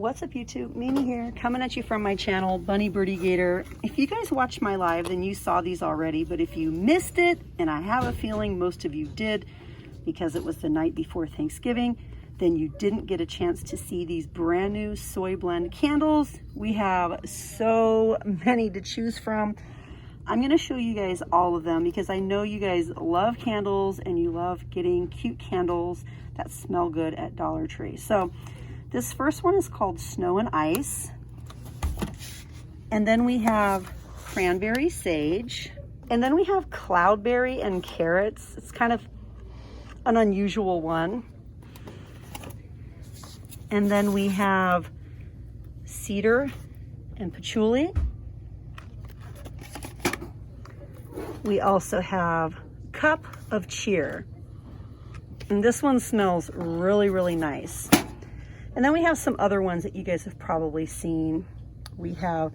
What's up YouTube? Mimi here, coming at you from my channel, Bunny Birdy Gator. If you guys watched my live, then you saw these already, but if you missed it, and I have a feeling most of you did, because it was the night before Thanksgiving, then you didn't get a chance to see these brand new soy blend candles. We have so many to choose from. I'm gonna show you guys all of them because I know you guys love candles and you love getting cute candles that smell good at Dollar Tree. So this first one is called Snow and Ice. And then we have Cranberry Sage. And then we have Cloudberry and Carrots. It's kind of an unusual one. And then we have Cedar and Patchouli. We also have Cup of Cheer. And this one smells really, really nice. And then we have some other ones that you guys have probably seen. We have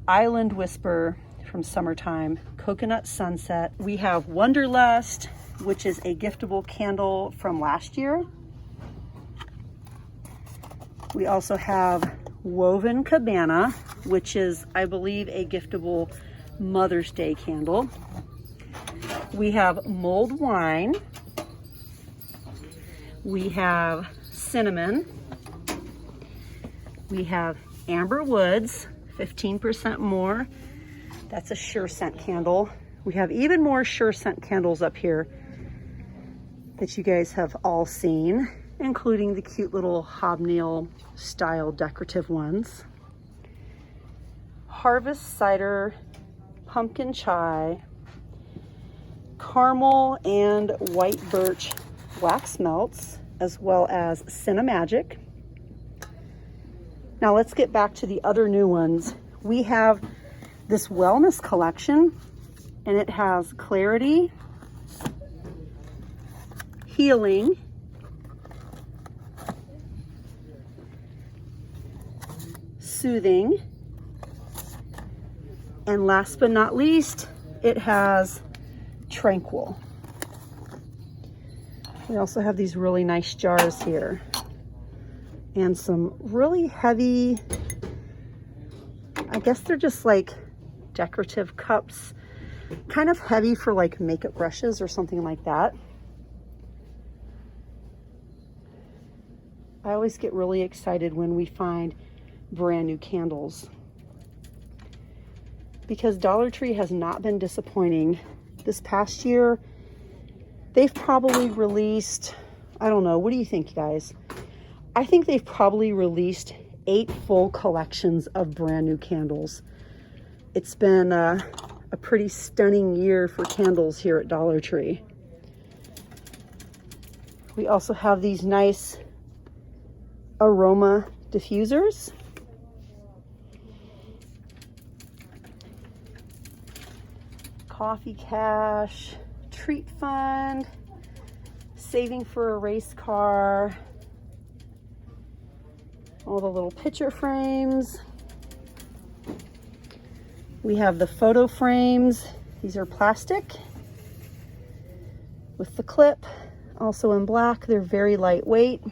Island Whisper from Summertime, Coconut Sunset. We have Wonderlust, which is a giftable candle from last year. We also have Woven Cabana, which is, I believe, a giftable Mother's Day candle. We have Mulled Wine. We have Cinnamon. We have Amber Woods, 15% more. That's a Sure Scent candle. We have even more Sure Scent candles up here that you guys have all seen, including the cute little hobnail style decorative ones. Harvest Cider, Pumpkin Chai, Caramel and White Birch Wax Melts, as well as Cinemagic. Now let's get back to the other new ones. We have this wellness collection, and it has Clarity, Healing, Soothing, and last but not least, it has Tranquil. We also have these really nice jars here and some really heavy, I guess they're just like decorative cups, kind of heavy for like makeup brushes or something like that. I always get really excited when we find brand new candles because Dollar Tree has not been disappointing. This past year, they've probably released, I don't know, what do you think, guys? I think they've probably released 8 full collections of brand new candles. It's been a pretty stunning year for candles here at Dollar Tree. We also have these nice aroma diffusers. Coffee Cash, Treat Fund, Saving for a Race Car, all the little picture frames. We have the photo frames. These are plastic with the clip, also in black. They're very lightweight.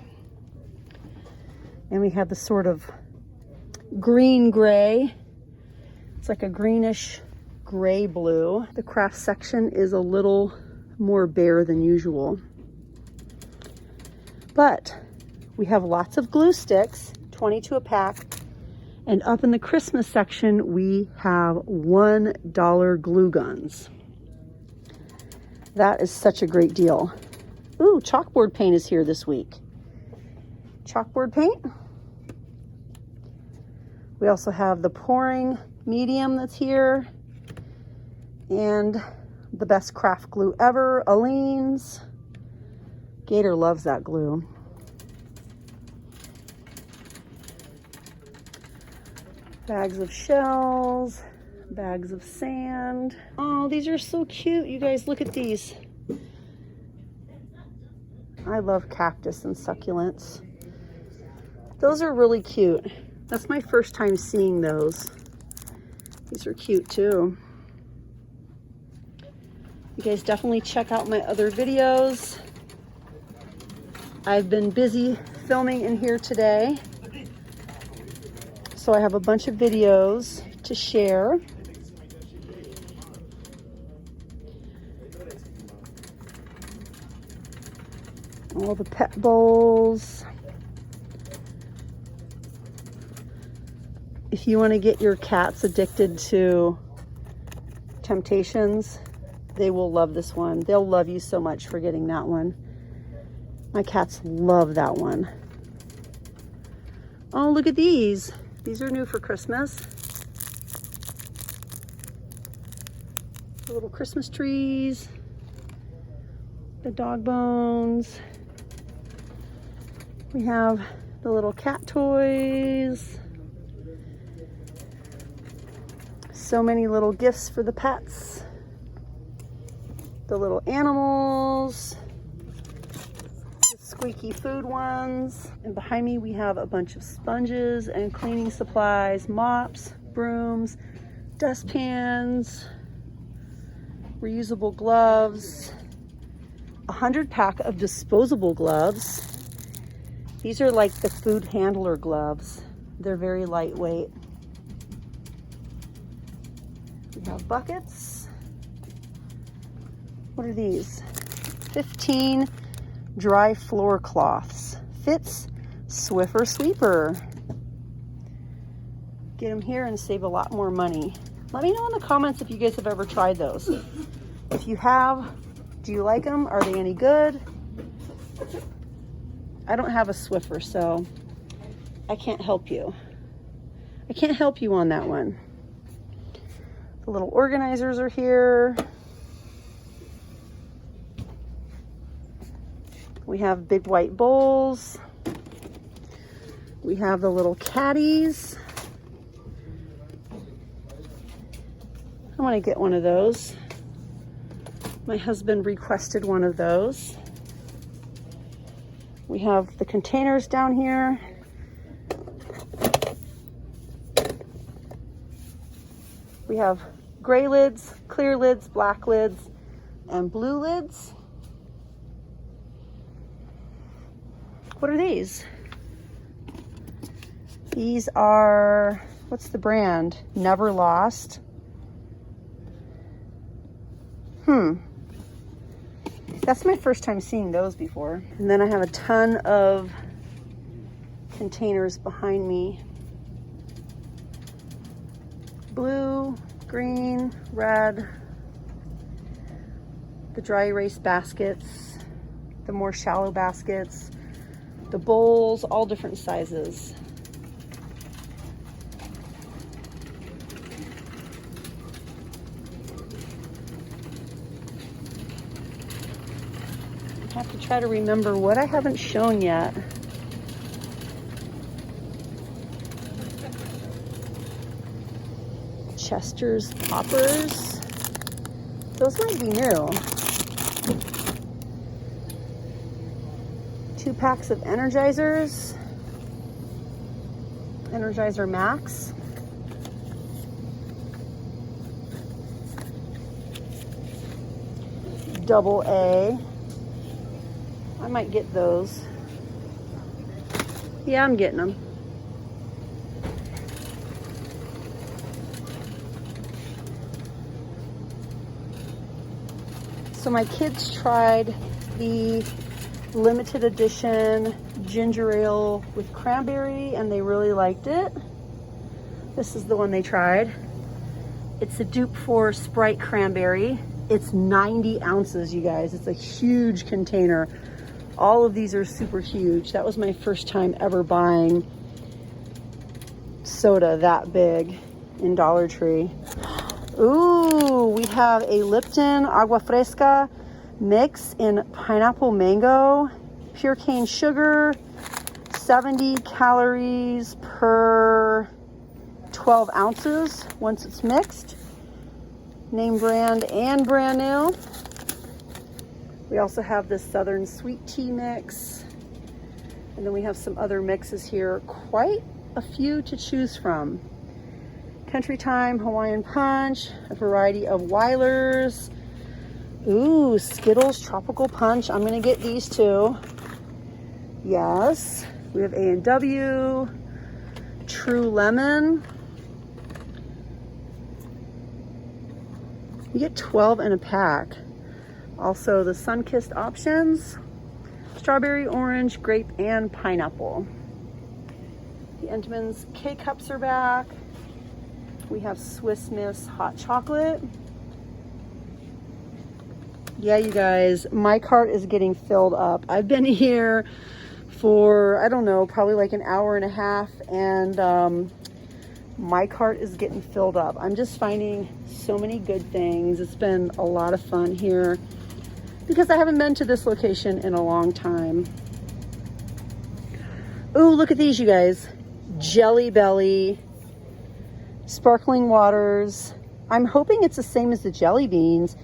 And we have the sort of green gray. It's like a greenish gray blue. The craft section is a little more bare than usual. But we have lots of glue sticks, 22 a pack. And up in the Christmas section, we have $1 glue guns. That is such a great deal. Ooh, chalkboard paint is here this week. Chalkboard paint. We also have the pouring medium that's here. And the best craft glue ever, Aleene's. Gator loves that glue. Bags of shells, bags of sand. Oh, these are so cute. You guys, look at these. I love cactus and succulents. Those are really cute. That's my first time seeing those. These are cute too. You guys definitely check out my other videos. I've been busy filming in here today. So I have a bunch of videos to share. All the pet bowls. If you want to get your cats addicted to Temptations, they will love this one. They'll love you so much for getting that one. My cats love that one. Oh, look at these. These are new for Christmas. The little Christmas trees. The dog bones. We have the little cat toys. So many little gifts for the pets. The little animals. The squeaky food ones. And behind me we have a bunch of sponges and cleaning supplies, mops, brooms, dustpans, reusable gloves, 100-pack of disposable gloves. These are like the food handler gloves. They're very lightweight. We have buckets. What are these? 15 dry floor cloths. Fitz Swiffer Sweeper. Get them here and save a lot more money. Let me know in the comments if you guys have ever tried those. If you have, do you like them? Are they any good? I don't have a Swiffer, so I can't help you. I can't help you on that one. The little organizers are here. We have big white bowls. We have the little caddies. I want to get one of those. My husband requested one of those. We have the containers down here. We have gray lids, clear lids, black lids, and blue lids. What are these? These are, what's the brand? Never Lost. That's my first time seeing those before. And then I have a ton of containers behind me. Blue, green, red. The dry erase baskets, the more shallow baskets, the bowls, all different sizes. I have to try to remember what I haven't shown yet. Chester's poppers. Those might be new. 2 packs of Energizers. Energizer Max. Double A. I might get those. Yeah, I'm getting them. So my kids tried the limited edition ginger ale with cranberry and they really liked it. This is the one they tried. It's a dupe for Sprite cranberry. It's 90 ounces, you guys. It's a huge container. All of these are super huge. That was my first time ever buying soda that big in Dollar Tree. Ooh, we have a Lipton Agua Fresca mix in pineapple mango, pure cane sugar, 70 calories per 12 ounces once it's mixed. Name brand and brand new. We also have this Southern Sweet Tea mix. And then we have some other mixes here, quite a few to choose from. Country Time, Hawaiian Punch, a variety of Weilers. Ooh, Skittles Tropical Punch. I'm gonna get these too. Yes, we have A&W, True lemon. You get 12 in a pack. Also the sun-kissed options, strawberry, orange, grape, and pineapple. The Entenmann's K-Cups are back. We have Swiss Miss hot chocolate. Yeah, you guys, my cart is getting filled up. I've been here for, I don't know, probably like an hour and a half, and my cart is getting filled up. I'm just finding so many good things. It's been a lot of fun here because I haven't been to this location in a long time. Oh, look at these, you guys. Jelly Belly, sparkling waters. I'm hoping it's the same as the jelly beans.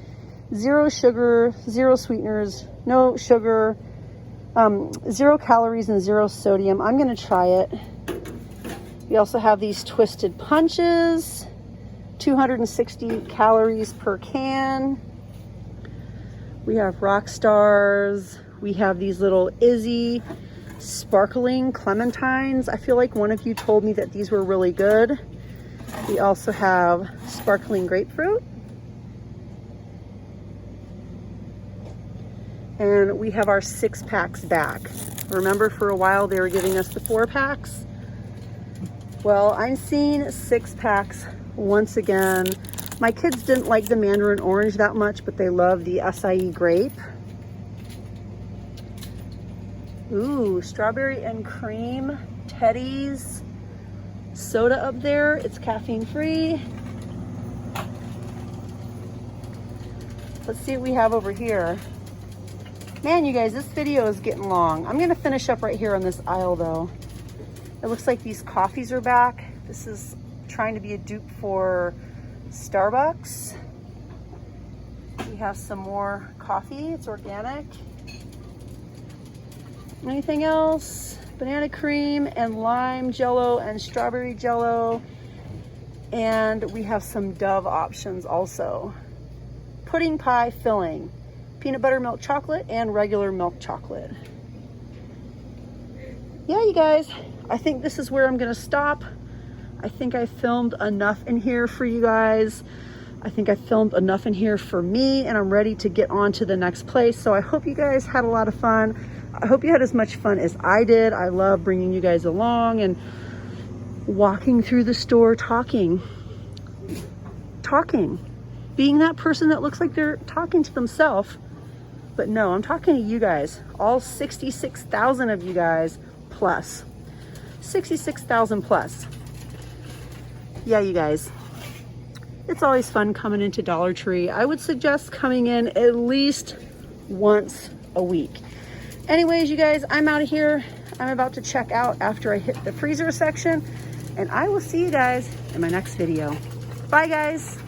0 sugar, 0 sweeteners, no sugar, 0 calories and 0 sodium. I'm gonna try it. We also have these twisted punches, 260 calories per can. We have rock stars. We have these little Izzy sparkling clementines. I feel like one of you told me that these were really good. We also have sparkling grapefruit. And we have our 6-packs back. Remember, for a while they were giving us the 4-packs? Well, I'm seeing 6-packs once again. My kids didn't like the mandarin orange that much, but they love the acai grape. Ooh, strawberry and cream, Teddy's soda up there. It's caffeine free. Let's see what we have over here. Man, you guys, this video is getting long. I'm gonna finish up right here on this aisle though. It looks like these coffees are back. This is trying to be a dupe for Starbucks. We have some more coffee, it's organic. Anything else? Banana cream and lime jello and strawberry jello. And we have some Dove options also. Pudding pie filling, peanut butter milk chocolate and regular milk chocolate. Yeah, you guys, I think this is where I'm gonna stop. I think I filmed enough in here for you guys. I think I filmed enough in here for me, and I'm ready to get on to the next place. So I hope you guys had a lot of fun. I hope you had as much fun as I did. I love bringing you guys along and walking through the store, talking, being that person that looks like they're talking to themselves. But no, I'm talking to you guys, all 66,000 of you guys plus, 66,000 plus. Yeah, you guys, it's always fun coming into Dollar Tree. I would suggest coming in at least once a week. Anyways, you guys, I'm out of here. I'm about to check out after I hit the freezer section, and I will see you guys in my next video. Bye, guys.